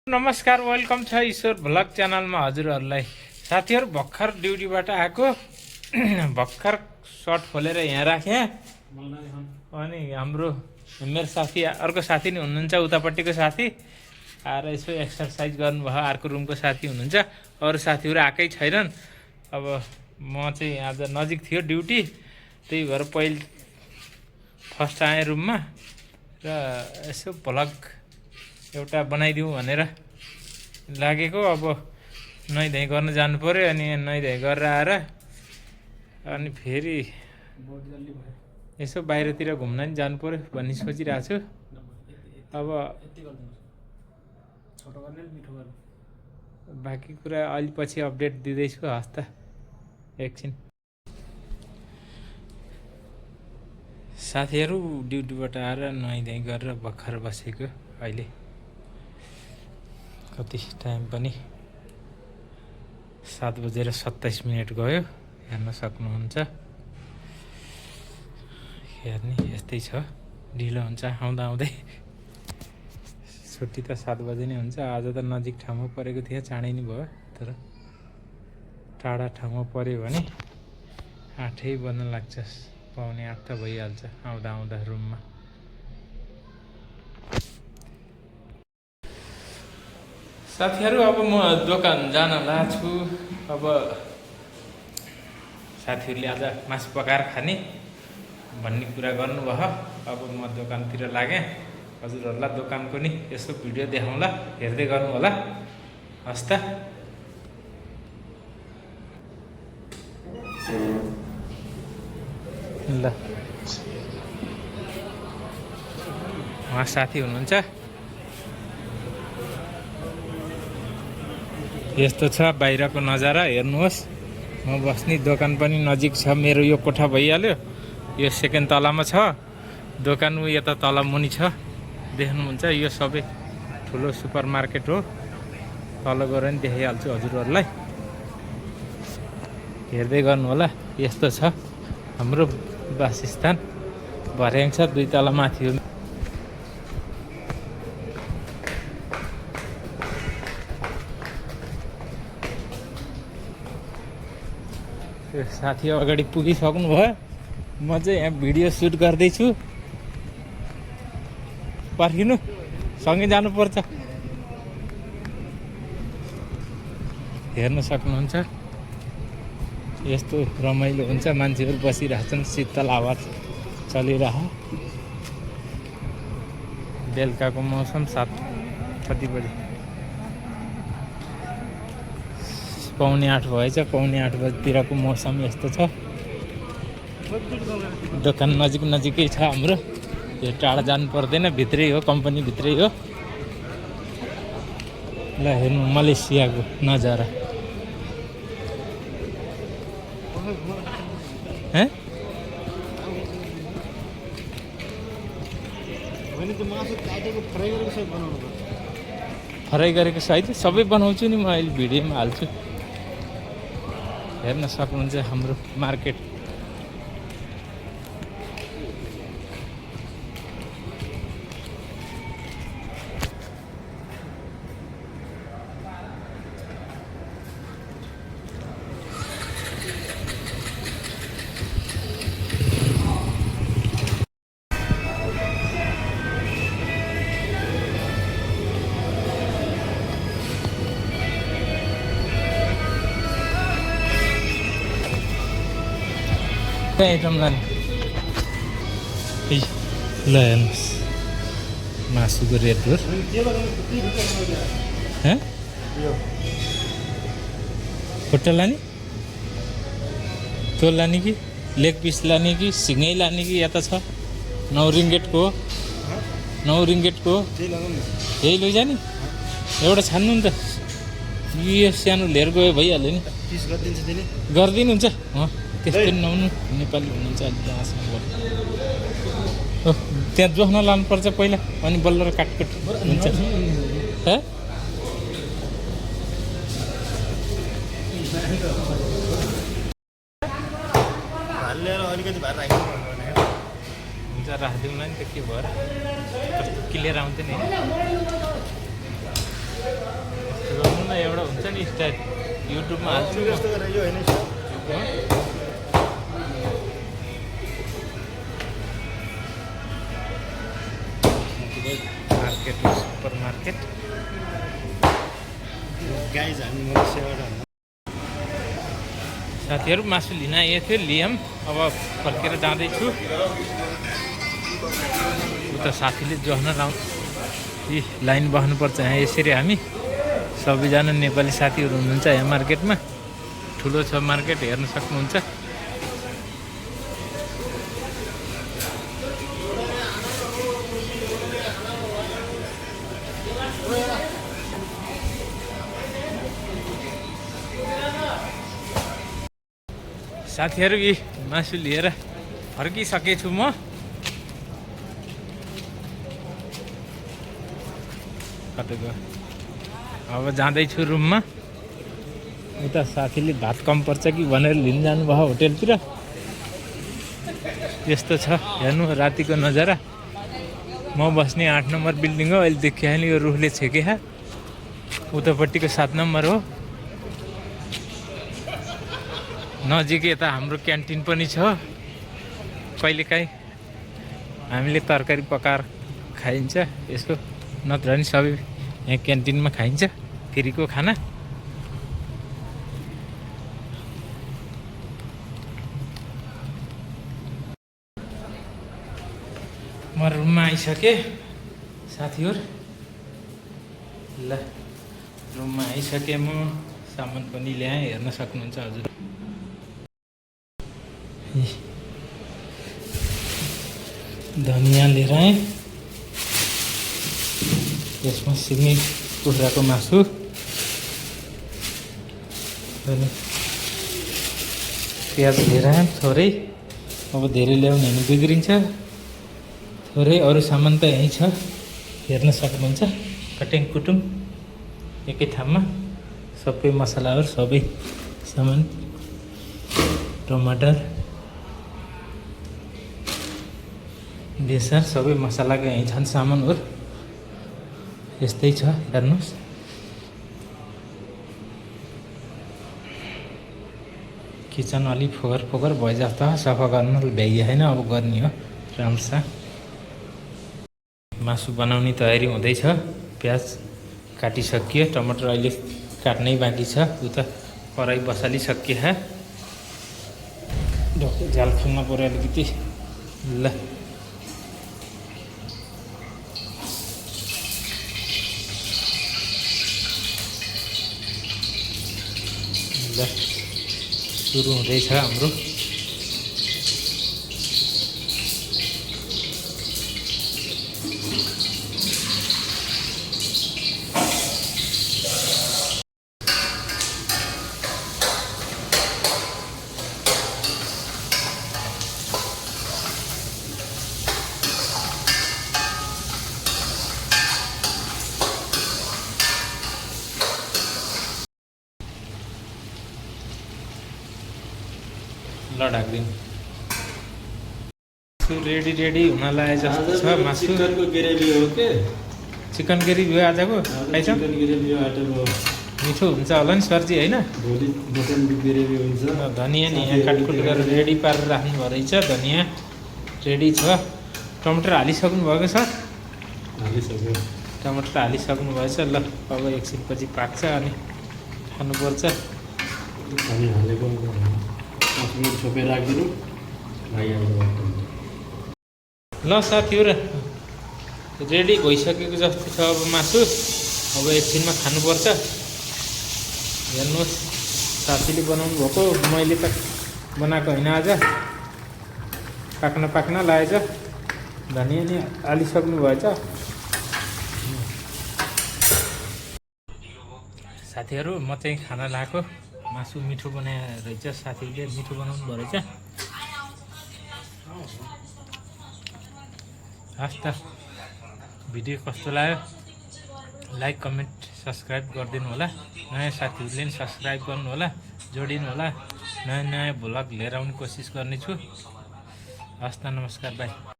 नमस्कार, वेलकम छ ईश्वर भ्लग च्यानलमा हजुरहरूलाई। साथीहरू भर्खर ड्युटीबाट आएको, भर्खर सर्ट खोलेर यहाँ राखेँ। अनि मेरो साथी अर्को साथी नि हुनुहुन्छ, उतापट्टिको साथी आएर यसो एक्सर्साइज गर्नुभयो। अर्को रुमको साथी हुनुहुन्छ, अरू साथीहरू आएकै छैनन्। अब म चाहिँ आज नजिक थियो ड्युटी, त्यही भएर फर्स्ट आएँ रुममा र यसो भ्लग एउटा बनाइदिउँ भनेर लागेको। अब नुहाइधुवाइ गर्न जानु पर्यो, अनि नुहाइधुवाइ गरेर आएर अनि फेरि यसो बाहिरतिर घुम्न नि जानु पर्यो भन्ने सोचिरहेको छु। अब बाँकी कुरा अलि पछि अपडेट दिँदैछु। हस्ता एकछिन। साथीहरू ड्युटीबाट आएर नुहाइधुवाइ गरेर भर्खर बसेको। अहिले कति टाइम पनि 7:27 गयो। हेर्न सक्नुहुन्छ। हेर्ने यस्तै छ, ढिलो हुन्छ आउँदा आउँदै। छुट्टी त 7 बजे नै हुन्छ। आज त नजिक ठाउँमा परेको थियो, चाँडै नै भयो। तर टाढा ठाउँमा पऱ्यो भने 8 बज्न लाग्छ, 7:45 त भइहाल्छ आउँदा आउँदा रुममा। साथीहरू अब म दोकान जान लाग्छु। अब साथीहरूले आज मासु पकाएर खाने भन्ने कुरा गर्नुभयो। अब म दोकानतिर लागेँ। हजुरहरूलाई दोकानको नि यसो भिडियो देखाउँला, हेर्दै गर्नु होला। हस् त। ल, उहाँ साथी हुनुहुन्छ। यस्तो छ बाहिरको नजारा, हेर्नुहोस्। म बस्ने दोकान पनि नजिक छ। मेरो यो कोठा भइहाल्यो, यो सेकेन्ड तलामा छ दोकान। यता तल मुनि छ, देख्नुहुन्छ। यो सबै ठुलो सुपर मार्केट हो। तल गएर नि देखाइहाल्छु हजुरहरूलाई, हेर्दै गर्नु होला। यस्तो छ हाम्रो वासस्थान। भर्याङ छ, 2 तला माथि हो। साथी अगाडि पुगिसक्नु भयो। म चाहिँ यहाँ भिडियो सुट गर्दैछु। पर्खिनु, सँगै जानुपर्छ। हेर्न सक्नुहुन्छ, यस्तो रमाइलो हुन्छ। मान्छेहरू बसिरहेछन्, शीतल आवाज चलिरह। बेलुकाको मौसम 7 कति बजे, 7:45 भएछ। 7:45 बजीतिरको मौसम यस्तो छ। दोकान नजिकै छ हाम्रो। यो टाढा जानु पर्दैन, भित्रै हो, कम्पनी भित्रै हो। ल हेर्नु मलेसियाको नजारा। फ्राई गरेको सहित सबै बनाउँछु नि म, अहिले भिडियोमा हाल्छु। हेर्न सक्नुहुन्छ हाम्रो मार्केट। आइटम लाने ल हेर्नुहोस्, मासुको रेट हो। खुट्टा लाने, त्यो लाने कि लेग पिस लाने कि सिँगै लाने कि? यता छ 9 रिङ्गेटको, 9 रिङ्गेटको। यही लैजाने, एउटा छान्नु नि त। यो सानो लिएर गयो भइहाल्यो नि। गरिदिनुहुन्छ। त्यस्तै नहुनु, नेपाली हुनुहुन्छ अलि आशा। त्यहाँ जोख्न लानुपर्छ पहिला, अनि बल्ल काटकुट हुन्छ। हुन्छ, राखिदिउँला नि त, के भएर कस्तो क्लियर आउँदैन नि। एउटा हुन्छ नि स्टाइल युट्युबमा हाल्छु म। यस्तो गरेर यो होइन सर मार्केट हो सुपर मार्केट। गाइज हामी मलेसियाबाट साथीहरू मासु लिन आएको थियो, लियौँ। अब फर्केर जाँदैछु। उता साथीले जोड्न लाइन बस्नुपर्छ यहाँ। यसरी हामी सबैजना नेपाली साथीहरू हुनुहुन्छ यहाँ मार्केटमा। ठुलो छ मार्केट, हेर्न सक्नुहुन्छ। साथीहरू यी मासु लिएर फर्किसकेछु म। कता गयो? अब जाँदैछु रुममा। उता साथीले भात कम पर्छ कि भनेर लिन जानुभयो होटेलतिर। यस्तो छ हेर्नु रातिको नजारा। म बस्ने 8 नम्बर बिल्डिङ हो। अहिले देखियो नि यो रुखले छेके। उतापट्टिको 7 नम्बर हो। नजिक यता हाम्रो क्यान्टिन पनि छ। कहिलेकाहीँ हामीले तरकारी पकाएर खाइन्छ यसको, नत्र नि सबै यहाँ क्यान्टिनमा खाइन्छ फ्रीको खाना। म रुममा आइसकेँ साथीहरू। ल रुममा आइसकेँ म। सामान पनि ल्याएँ, हेर्न सक्नुहुन्छ हजुर। धनियाँ लिएर आएँ। यसमा सिमी कुखुराको मासु अनि प्याज लिएर आएँ थोरै। अब धेरै ल्याउने भने बिग्रिन्छ। थोरै अरू सामान त यहीँ छ, हेर्न सक्नुहुन्छ। कटिङ कुटुम एकै ठाउँमा सबै मसलाहरू, सबै सामान, टमाटर, बेसार, सबै मसलाको यहीँ छन् सामानहरू। यस्तै छ हेर्नुहोस्। किचन अलि फोहोर फोहोर भए जस्तो सफा गर्न भ्याइए छैन, अब गर्ने हो राम्रोसँग। मासु बनाउने तयारी हुँदैछ। प्याज काटिसकियो, टमाटर अहिले काट्नै बाँकी छ। उता कराई बसालिसकियो। ढक्कै झाल खल्न पऱ्यो अलिकति। ल ल सुरु हुँदैछ हाम्रो। ल ढाक्दिनु। रेडी रेडी हुन लागे जस्तो छ मासु। चिकनको ग्रेभी हो के? चिकन ग्रेभी हो आजको? खाइछ? चिकन ग्रेभी हो आइटम हो। मिठो हुन्छ होला नि सरजी होइन? भोलि चिकनको ग्रेभी हुन्छ। धनियाँ नि यहाँ काटकुट गरेर रेडी पारेर राख्नुभएको रहेछ। धनियाँ रेडी छ। टमाटर हालिसक्नु भएको छ? हालिसक्यो। टमाटर हालिसक्नु भएछ। ल अब एकछिनपछि पाक्छ अनि खानुपर्छ। हामी हालेको 5 मिनट छोपेर राखिदिनु। ल साथीहरू रेडी भइसकेको जस्तो छ अब मासु। अब एकछिनमा खानुपर्छ। हेर्नुहोस् साथीले बनाउनु भएको, मैले त बनाएको होइन आज। पाक्न लागेछ। धनियाँ नि हालिसक्नु भएछ। साथीहरू म चाहिँ खाना लगाएको। मासु मिठो बनाएर रहेछ, साथीले मिठो बनाउनु भयो रहेछ। हस् त भिडियो कस्तो लाग्यो लाइक कमेन्ट सब्सक्राइब गरिदिनु होला। नयाँ साथीहरूले पनि सब्सक्राइब गर्नु होला, जोडिनु होला। नयाँ भ्लग लिएर आउने कोसिस गर्नेछु। हस् त नमस्कार, बाई।